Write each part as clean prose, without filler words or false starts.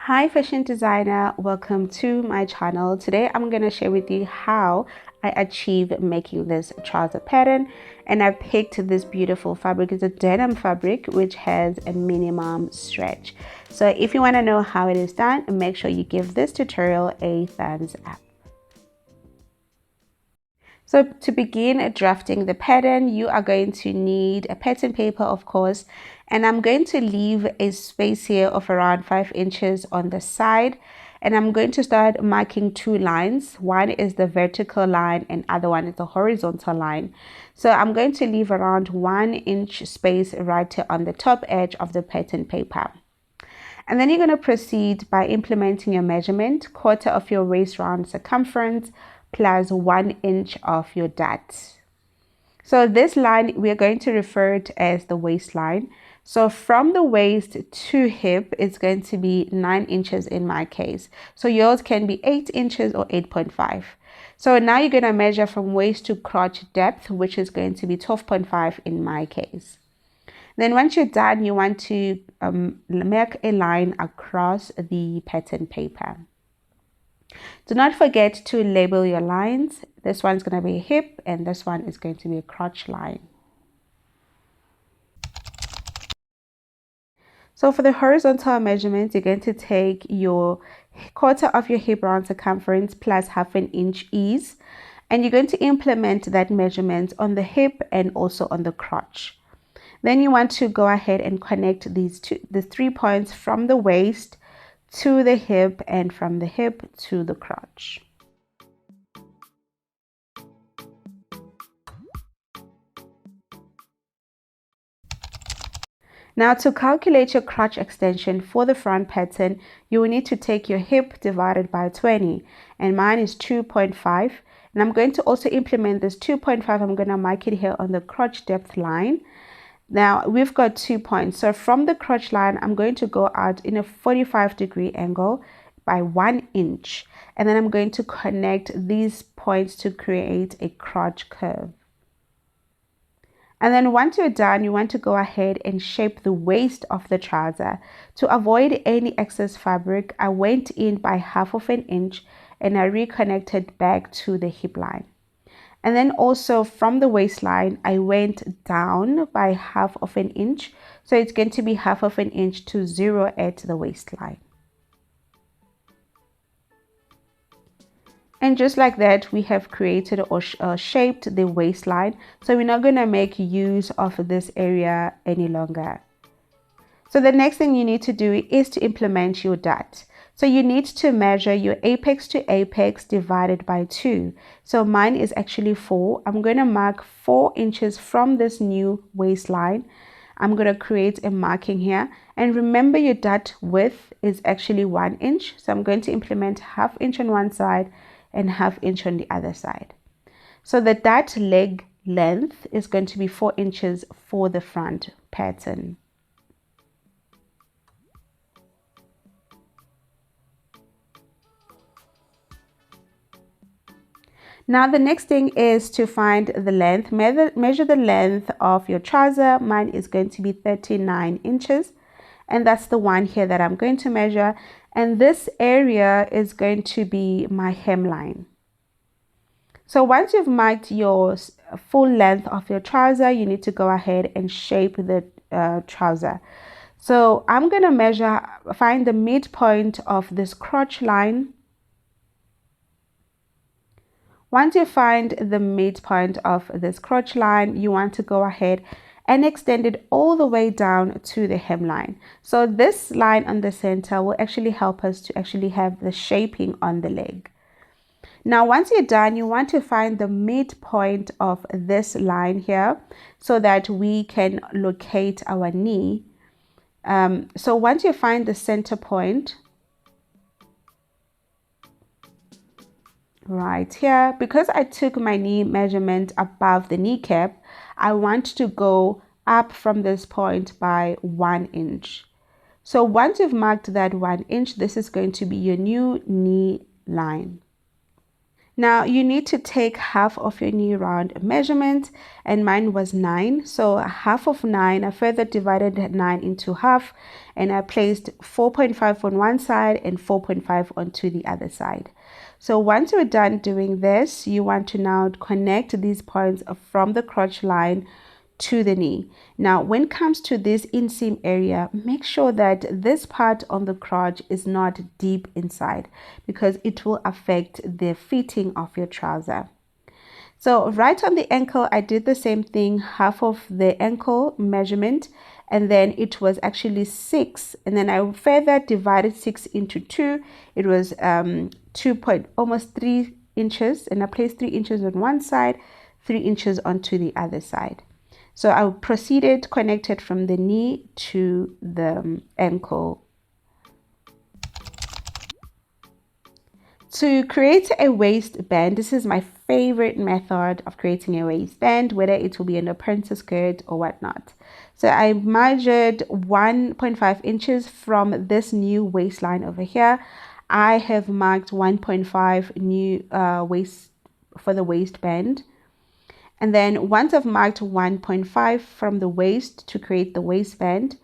Hi fashion designer, welcome to my channel. Today I'm going to share with you how I achieve making this trouser pattern, and I picked this beautiful fabric. It's a denim fabric which has a minimum stretch. So if you want to know how it is done, make sure you give this tutorial a thumbs up. So to begin drafting the pattern, you are going to need a pattern paper, of course, and I'm going to leave a space here of around 5 inches on the side, and I'm going to start marking two lines. One is the vertical line and other one is the horizontal line. So I'm going to leave around 1 inch space right here on the top edge of the pattern paper. And then you're going to proceed by implementing your measurement, quarter of your waist round circumference plus 1 inch of your dart. So this line, we are going to refer to as the waistline. So from the waist to hip, it's going to be 9 inches in my case. So yours can be 8 inches or 8.5. So now you're going to measure from waist to crotch depth, which is going to be 12.5 in my case. Then once you're done, you want to make a line across the pattern paper. Do not forget to label your lines. This one's going to be a hip and this one is going to be a crotch line. So for the horizontal measurements, you're going to take your quarter of your hip round circumference plus half an inch ease, and you're going to implement that measurement on the hip and also on the crotch. Then you want to go ahead and connect the 3 points from the waist to the hip and from the hip to the crotch. Now to calculate your crotch extension for the front pattern, you will need to take your hip divided by 20, and mine is 2.5. And I'm going to also implement this 2.5. I'm going to mark it here on the crotch depth line. Now we've got 2 points. So from the crotch line, I'm going to go out in a 45-degree angle by 1 inch. And then I'm going to connect these points to create a crotch curve. And then once you're done, you want to go ahead and shape the waist of the trouser. To avoid any excess fabric, I went in by half of an inch and I reconnected back to the hip line. And then also from the waistline, I went down by half of an inch. So it's going to be half of an inch to 0 at the waistline. And just like that, we have created or shaped the waistline. So we're not going to make use of this area any longer. So the next thing you need to do is to implement your dart. So you need to measure your apex to apex divided by 2. So mine is actually 4. I'm going to mark 4 inches from this new waistline. I'm going to create a marking here. And remember your dart width is actually 1 inch. So I'm going to implement ½ inch on one side and ½ inch on the other side. So the dart leg length is going to be 4 inches for the front pattern. Now the next thing is to find the length. Measure the length of your trouser. Mine is going to be 39 inches. And that's the one here that I'm going to measure. And this area is going to be my hemline. So once you've marked your full length of your trouser, you need to go ahead and shape the trouser. So I'm going to find the midpoint of this crotch line. Once you find the midpoint of this crotch line, you want to go ahead and extend it all the way down to the hemline. So this line on the center will actually help us to actually have the shaping on the leg. Now, once you're done, you want to find the midpoint of this line here so that we can locate our knee. So once you find the center point, right here, because I took my knee measurement above the kneecap, I want to go up from this point by 1 inch. So once you've marked that 1 inch, this is going to be your new knee line. Now you need to take half of your knee round measurement, and mine was 9. So half of 9, I further divided 9 into half, and I placed 4.5 on one side and 4.5 onto the other side. So once you're done doing this, you want to now connect these points from the crotch line to the knee. Now when it comes to this inseam area, make sure that this part on the crotch is not deep inside, because it will affect the fitting of your trouser. So right on the ankle, I did the same thing, half of the ankle measurement, and then it was actually 6, and then I further divided 6 into 2. It was almost 3 inches, and I placed 3 inches on one side, 3 inches onto the other side. So I proceeded, connected from the knee to the ankle. To create a waistband, this is my favorite method of creating a waistband, whether it will be in a princess skirt or whatnot. So I measured 1.5 inches from this new waistline over here. I have marked 1.5 new waist for the waistband. And then once I've marked 1.5 from the waist to create the waistband,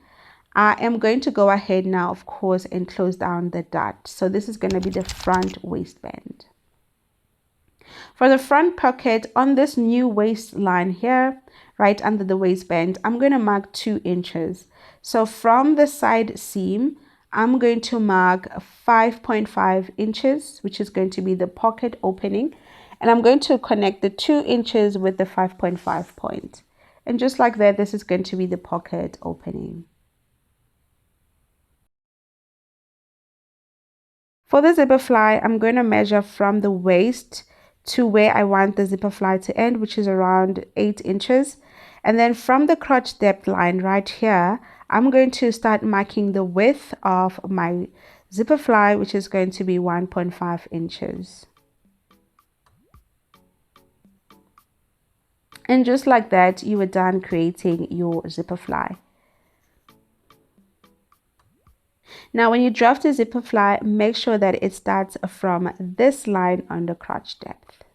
I am going to go ahead now, of course, and close down the dot. So this is going to be the front waistband. For the front pocket on this new waistline here, right under the waistband, I'm going to mark 2 inches. So from the side seam, I'm going to mark 5.5 inches, which is going to be the pocket opening. And I'm going to connect the 2 inches with the 5.5 point. And just like that, this is going to be the pocket opening. For the zipper fly, I'm going to measure from the waist to where I want the zipper fly to end, which is around 8 inches. And then from the crotch depth line right here, I'm going to start marking the width of my zipper fly, which is going to be 1.5 inches. And just like that, you are done creating your zipper fly. Now, when you draft a zipper fly, make sure that it starts from this line on the crotch depth.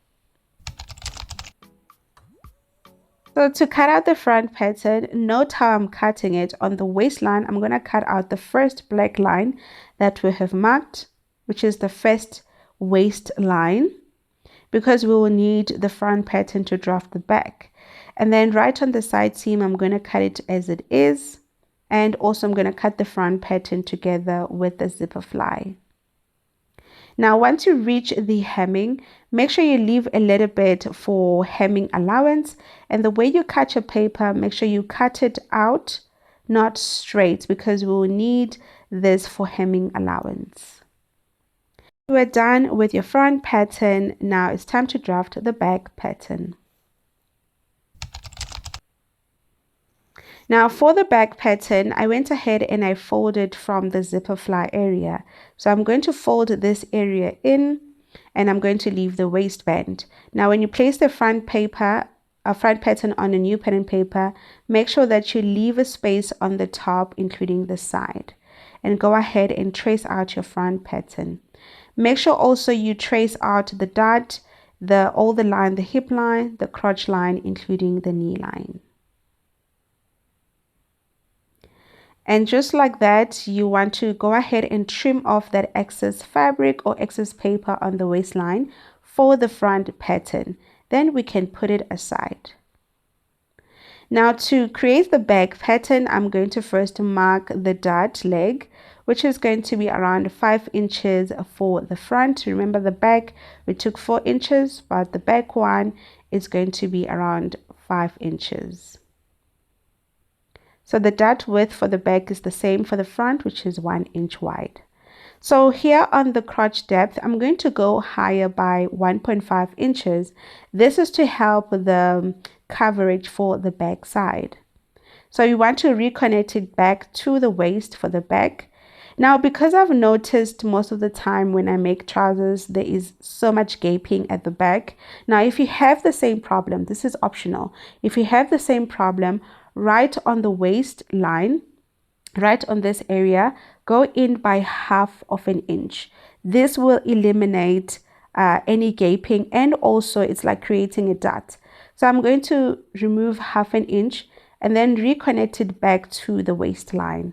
So to cut out the front pattern, note how I'm cutting it. On the waistline, I'm going to cut out the first black line that we have marked, which is the first waistline, because we will need the front pattern to draft the back. And then right on the side seam, I'm going to cut it as it is. And also I'm going to cut the front pattern together with the zipper fly. Now, once you reach the hemming, make sure you leave a little bit for hemming allowance. And the way you cut your paper, make sure you cut it out, not straight, because we will need this for hemming allowance. You are done with your front pattern. Now it's time to draft the back pattern. Now for the back pattern, I went ahead and I folded from the zipper fly area. So I'm going to fold this area in, and I'm going to leave the waistband. Now when you place the front pattern on a new pen and paper, make sure that you leave a space on the top, including the side, and go ahead and trace out your front pattern. Make sure also you trace out the dot, all the line, the hip line, the crotch line, including the knee line. And just like that, you want to go ahead and trim off that excess fabric or excess paper on the waistline for the front pattern. Then we can put it aside. Now to create the back pattern, I'm going to first mark the dart leg, which is going to be around 5 inches for the front. Remember the back, we took 4 inches, but the back one is going to be around 5 inches. So the dart width for the back is the same for the front, which is 1 inch wide. So here on the crotch depth, I'm going to go higher by 1.5 inches. This is to help the coverage for the back side. So you want to reconnect it back to the waist for the back. Now, because I've noticed most of the time when I make trousers, there is so much gaping at the back. Now, if you have the same problem, this is optional. If you have the same problem, right on the waistline, right on this area, go in by 1/2 of an inch. This will eliminate any gaping, and also it's like creating a dot. So I'm going to remove 1/2 inch and then reconnect it back to the waistline.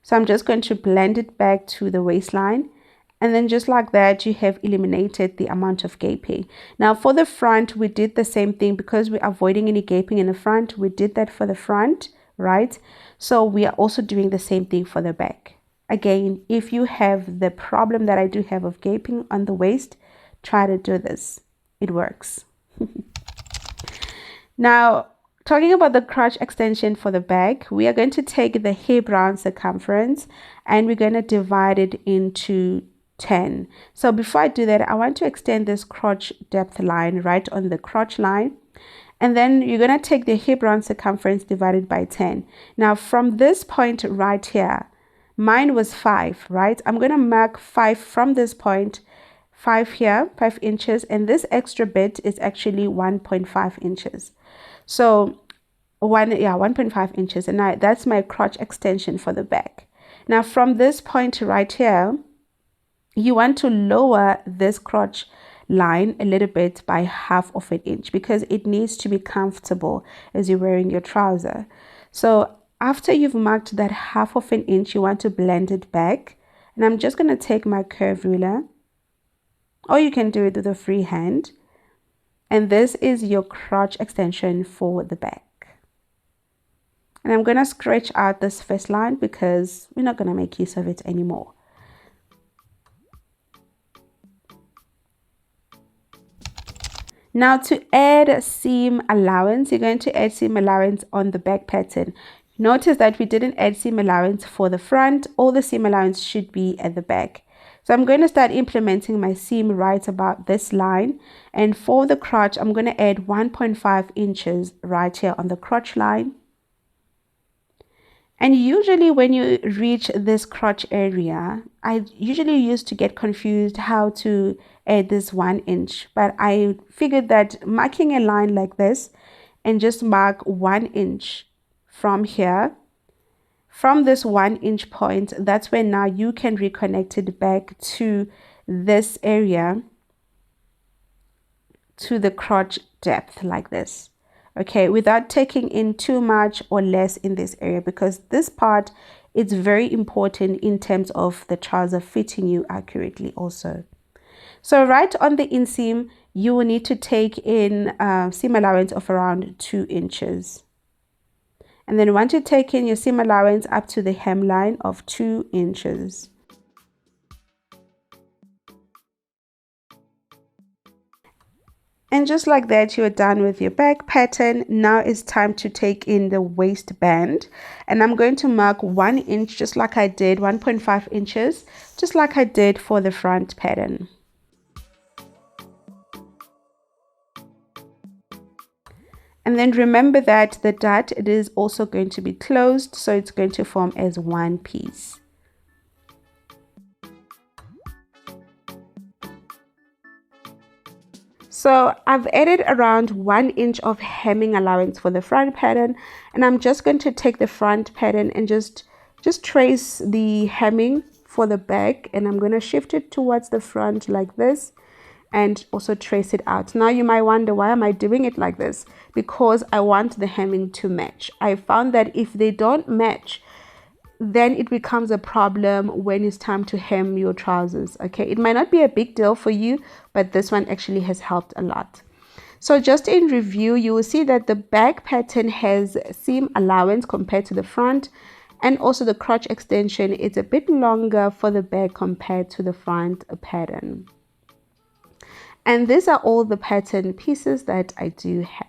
So I'm just going to blend it back to the waistline, and then just like that you have eliminated the amount of gaping. Now for the front we did the same thing because we're avoiding any gaping in the front. We did that for the front, right? So we are also doing the same thing for the back. Again, if you have the problem that I do have of gaping on the waist, try to do this. It works. Now, talking about the crotch extension for the back, we are going to take the hip round circumference and we're going to divide it into 10. So before I do that, I want to extend this crotch depth line right on the crotch line. And then you're going to take the hip round circumference divided by 10. Now from this point right here, mine was 5, right? I'm going to mark 5 from this point, 5 here, 5 inches, and this extra bit is actually 1.5 inches. So 1.5 inches, and that's my crotch extension for the back. Now from this point right here, you want to lower this crotch line a little bit by 1/2 inch because it needs to be comfortable as you're wearing your trouser. So after you've marked that 1/2 inch, you want to blend it back, and I'm just going to take my curve ruler, or you can do it with a free hand, and this is your crotch extension for the back. And I'm going to stretch out this first line because we're not going to make use of it anymore. Now to add seam allowance, you're going to add seam allowance on the back pattern. Notice that we didn't add seam allowance for the front. All the seam allowance should be at the back. So I'm going to start implementing my seam right about this line. And for the crotch, I'm going to add 1.5 inches right here on the crotch line. And usually when you reach this crotch area, I usually used to get confused how to add this 1 inch. But I figured that marking a line like this and just mark 1 inch from here, from this 1 inch point, that's when now you can reconnect it back to this area, to the crotch depth like this. Okay, without taking in too much or less in this area, because this part is very important in terms of the trouser fitting you accurately also. So right on the inseam, you will need to take in seam allowance of around 2 inches. And then once you take in your seam allowance up to the hemline of 2 inches. And just like that, you're done with your back pattern. Now it's time to take in the waistband. And I'm going to mark 1 inch, just like I did, 1.5 inches, just like I did for the front pattern. And then remember that the dot, it is also going to be closed, so it's going to form as one piece. So I've added around 1 inch of hemming allowance for the front pattern, and I'm just going to take the front pattern and just trace the hemming for the back, and I'm going to shift it towards the front like this and also trace it out. Now you might wonder, why am I doing it like this? Because I want the hemming to match. I found that if they don't match, then it becomes a problem when it's time to hem your trousers. Okay, it might not be a big deal for you, but this one actually has helped a lot. So just in review, you will see that the back pattern has seam allowance compared to the front, and also the crotch extension is a bit longer for the back compared to the front pattern. And these are all the pattern pieces that I do have.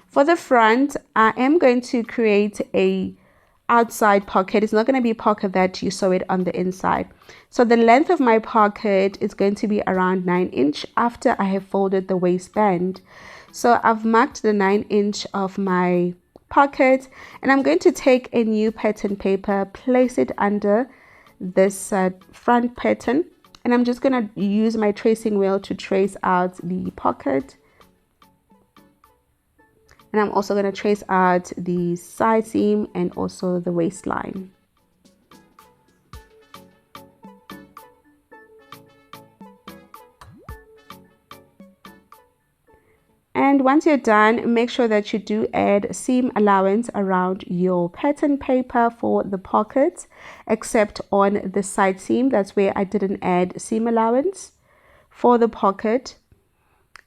For the front, I am going to create a outside pocket. It's not going to be a pocket that you sew it on the inside. So the length of my pocket is going to be around 9 inch after I have folded the waistband. So I've marked the 9 inch of my pocket, and I'm going to take a new pattern paper, place it under this front pattern, and I'm just going to use my tracing wheel to trace out the pocket. And I'm also going to trace out the side seam and also the waistline. And once you're done, make sure that you do add seam allowance around your pattern paper for the pockets, except on the side seam. That's where I didn't add seam allowance for the pocket.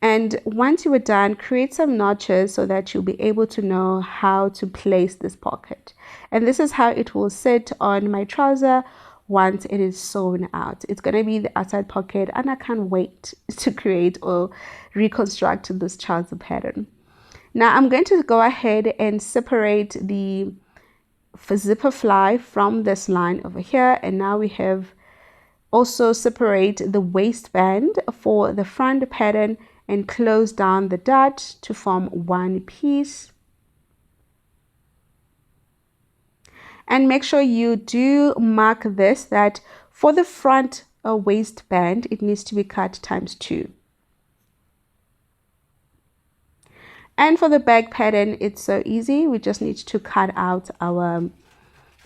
And once you are done, create some notches so that you'll be able to know how to place this pocket. And this is how it will sit on my trouser once it is sewn out. It's going to be the outside pocket, and I can't wait to create or reconstruct this trouser pattern. Now I'm going to go ahead and separate the zipper fly from this line over here, and now we have also separate the waistband for the front pattern and close down the dot to form one piece. And make sure you do mark this, that for the front waistband it needs to be cut ×2. And for the back pattern, it's so easy. We just need to cut out our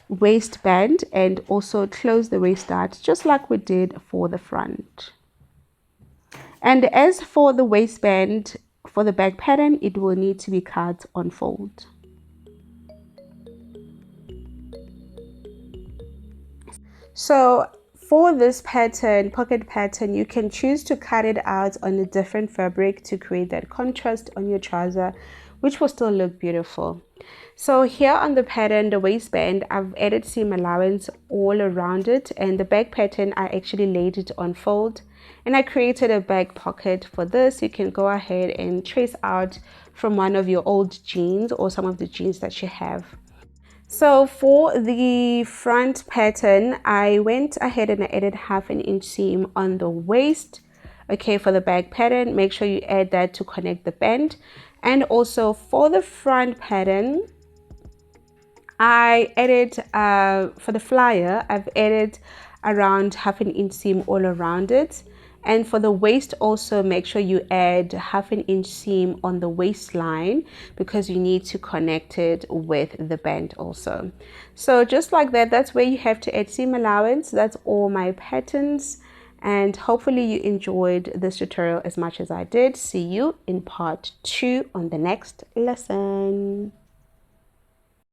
waistband and also close the waist dart just like we did for the front. And as for the waistband for the back pattern, it will need to be cut on fold. So for this pattern, pocket pattern, you can choose to cut it out on a different fabric to create that contrast on your trouser, which will still look beautiful. So here on the pattern, the waistband, I've added seam allowance all around it, and the back pattern, I actually laid it on fold, and I created a back pocket for this. You can go ahead and trace out from one of your old jeans or some of the jeans that you have. So for the front pattern, I went ahead and I added 1/2 inch seam on the waist. Okay, for the back pattern, make sure you add that to connect the band. And also for the front pattern, I added, for the flyer, I've added around 1/2 inch seam all around it. And for the waist also, make sure you add 1/2 inch seam on the waistline because you need to connect it with the band also. So just like that, that's where you have to add seam allowance. That's all my patterns. And hopefully you enjoyed this tutorial as much as I did. See you in part 2 on the next lesson.